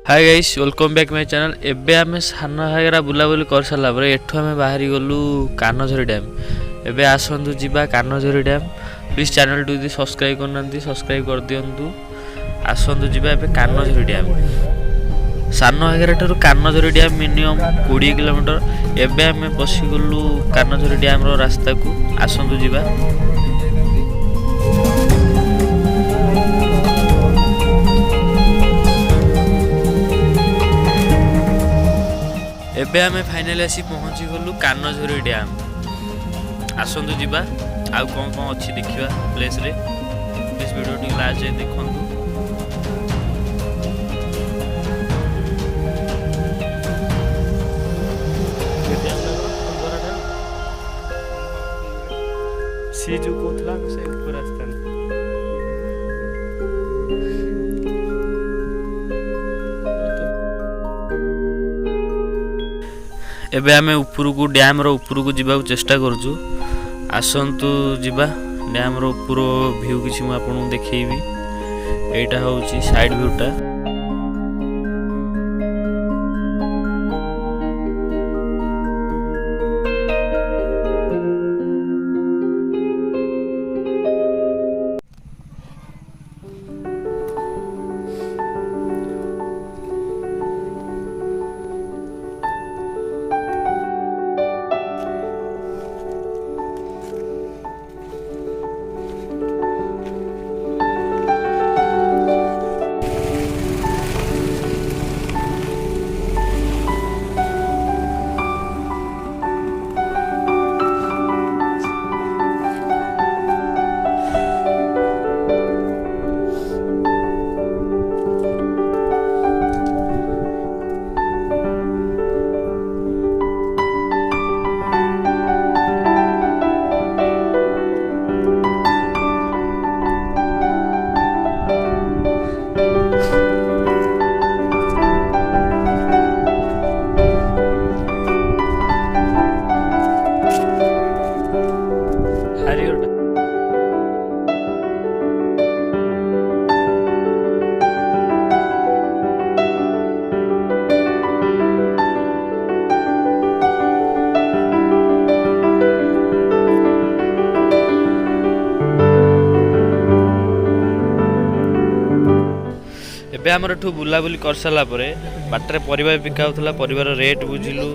Hi guys welcome back my channel. एबे आमे सान घागरा बुलाबुली कर सारा पर एठू आमे बाहरी गलु कानझरी डैम। एबे आसंतु जिबा कानझरी डैम। प्लीज चैनल टू दी सब्सक्राइब करनांती सब्सक्राइब कर दियंतु। आसंतु जिबा एबे कानझरी डैम। सान घागरा ठुर कानझरी डैम मिनिमम 20 किलोमीटर। एबे आमे पसी गलु कानझरी डैम रो रास्ता को। आसंतु जिबा। एबे आमे फाइनली आसी पहुंची गलु कानझरी डैम। आसंतु जिबा आउ कोन कोन अछि देखिबा प्लेस रे। प्लीज वीडियो टी लास्ट जाय देखंतु। सी जो कोथला से ऊपर रास्ता एबे आमे ऊपर को डैम रो ऊपर को जिबा चेष्टा करजु। आसंतु जिबा डैम रो ऊपर व्यू किछि म आपन देखैबी। एटा होउची साइड व्यूटा। एबे हमर ठू बुलाबुली कर साला परे बाटरे परिबा बिका होतला। परिबार रेट बुझिलु।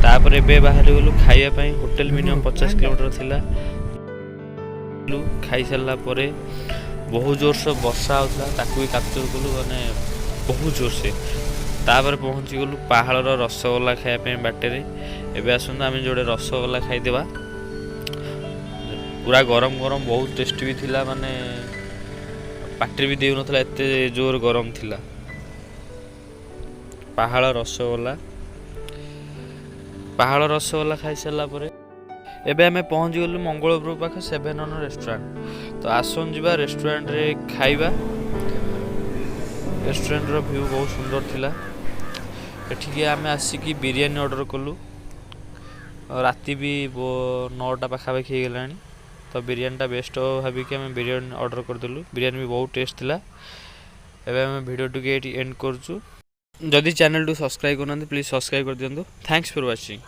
तापर एबे बाहर गलु खाइया पई। होटल मिनिमम 50 किलोमीटर थिला। खाई साला परे बहुत जोर से वर्षा होतला। ताकू कैप्चर गलु माने बहुत जोर से। तापर पहुंची गलु पहाड़ रो रसगोल्ला खाइया पई बाटरे। एबे आसुन आमे जोडे रसगोल्ला खाई देबा। पूरा गरम गरम बहुत टेस्टी भी थिला। माने पार्टी भी देउ नथला एते जोर गरम थिला। पहाड़ रसगोल्ला खाई साला परे एबे हमें पहुंच गलु मंगलपुर पाख 7 ऑन रेस्टोरेंट। तो आसन जिबा रेस्टोरेंट रे खाइबा। रेस्टोरेंट रो व्यू बहुत सुंदर थिला। एठी के हमें आसी की बिरयानी ऑर्डर कलु। राती भी 9टा पाखा पाखी गेलानी। तो बिरयानी टा बेस्ट भाभी कि हमें बिरयानी ऑर्डर कर देलु। बिरयानी भी बहुत टेस्ट थिला। एबे हमें वीडियो टू के एंड करछु। जदि चैनल टू सब्सक्राइब करना प्लीज सब्सक्राइब कर दियंतु। Thanks for watching.